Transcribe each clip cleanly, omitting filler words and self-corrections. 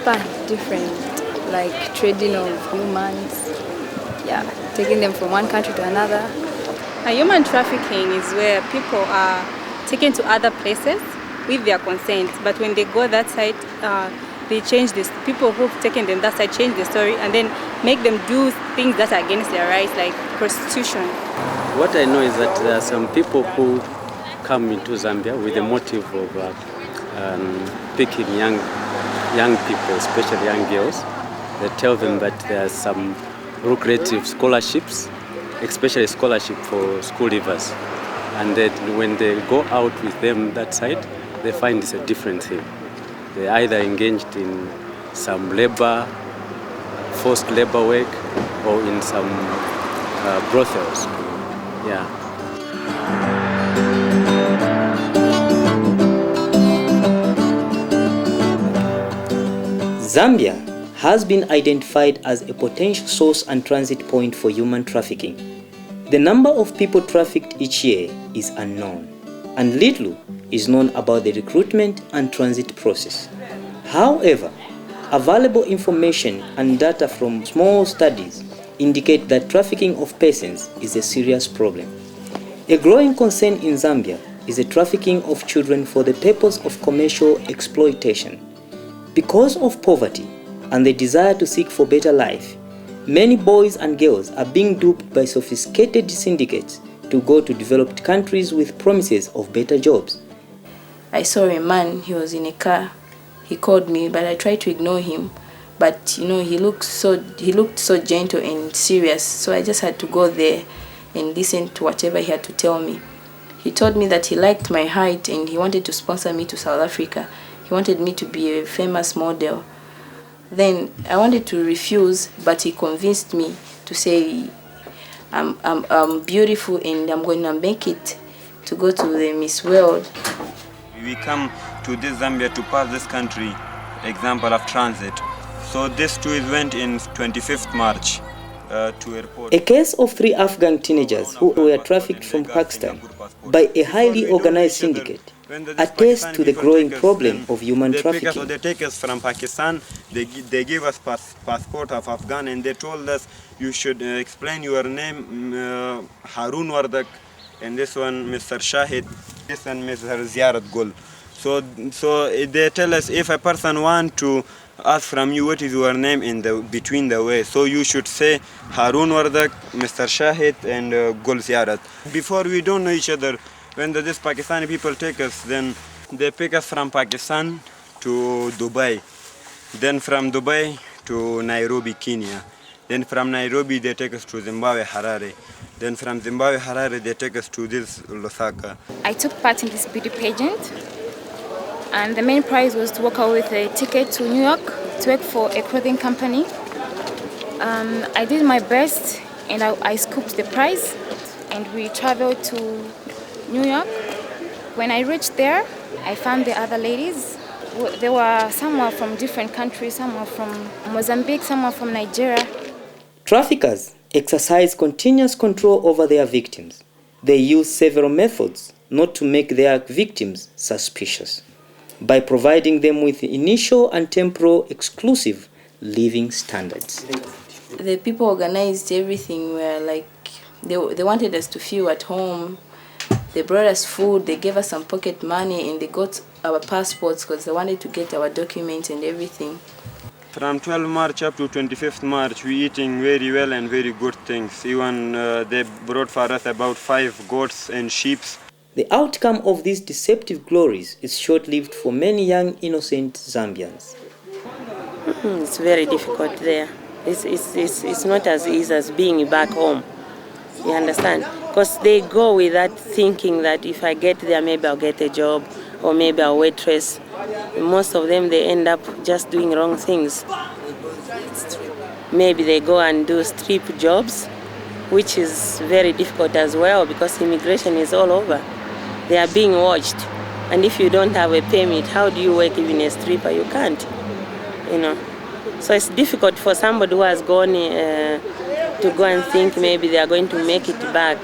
super different, like trading of humans, taking them from one country to another. Human trafficking is where people are taken to other places with their consent, but when they go that side, they change this. People who've taken them that side change the story and then make them do things that are against their rights, like prostitution. What I know is that there are some people who come into Zambia with the motive of picking young people, especially young girls. They tell them that there are some lucrative scholarships, especially scholarship for school leavers. And that when they go out with them that side, they find it's a different thing. They either engaged in some labor, forced labor work, or in some brothels. Yeah. Zambia has been identified as a potential source and transit point for human trafficking. The number of people trafficked each year is unknown, and little is known about the recruitment and transit process. However, available information and data from small studies indicate that trafficking of persons is a serious problem. A growing concern in Zambia is the trafficking of children for the purpose of commercial exploitation. Because of poverty and the desire to seek for better life, many boys and girls are being duped by sophisticated syndicates to go to developed countries with promises of better jobs. I saw a man, he was in a car. He called me, but I tried to ignore him. But he looked so gentle and serious, so I just had to go there and listen to whatever he had to tell me. He told me that he liked my height and he wanted to sponsor me to South Africa. He wanted me to be a famous model. Then I wanted to refuse, but he convinced me to say I'm beautiful and I'm going to make it to go to the Miss World. We come to this Zambia to pass this country, example of transit. So this too went in 25th March to airport. A case of 3 Afghan teenagers who were trafficked from Pakistan by a highly organized syndicate attests to the growing problem of human trafficking. They take us from Pakistan, they give us passport of Afghan and they told us you should explain your name, Harun Wardak, and this one Mr. Shahid, this one Mr. Ziyarat Gul. So they tell us if a person want to ask from you what is your name in the between the way, so you should say Harun Wardak, Mr. Shahid and Gul Ziyarat. Before we don't know each other, when this Pakistani people take us, then they pick us from Pakistan to Dubai, then from Dubai to Nairobi, Kenya. Then from Nairobi they take us to Zimbabwe, Harare. Then from Zimbabwe, Harare they take us to this Lusaka. I took part in this beauty pageant, and the main prize was to walk out with a ticket to New York to work for a clothing company. I did my best and I scooped the prize, and we traveled to New York. When I reached there, I found the other ladies. Some were from different countries, some were from Mozambique, some were from Nigeria. Traffickers exercise continuous control over their victims. They use several methods not to make their victims suspicious, by providing them with initial and temporal exclusive living standards. The people organized everything where they wanted us to feel at home. They brought us food, they gave us some pocket money, and they got our passports because they wanted to get our documents and everything. From 12 March up to 25th March, we eating very well and very good things. Even they brought for us about 5 goats and sheep. The outcome of these deceptive glories is short-lived for many young innocent Zambians. It's very difficult there. It's not as easy as being back home. You understand? Because they go with that thinking that if I get there, maybe I'll get a job or maybe I'll waitress. Most of them, they end up just doing wrong things. Maybe they go and do strip jobs, which is very difficult as well because immigration is all over. They are being watched. And if you don't have a permit, how do you work even a stripper? You can't, So it's difficult for somebody who has gone to go and think maybe they are going to make it back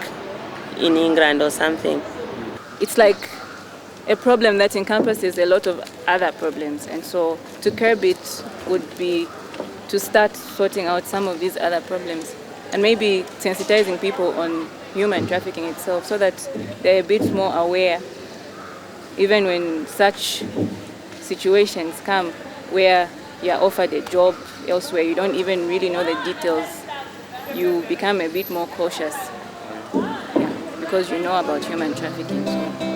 in England or something. It's like a problem that encompasses a lot of other problems. And so to curb it would be to start sorting out some of these other problems and maybe sensitizing people on human trafficking itself so that they're a bit more aware, even when such situations come where you're offered a job elsewhere, you don't even really know the details, you become a bit more cautious, yeah, because you know about human trafficking. So.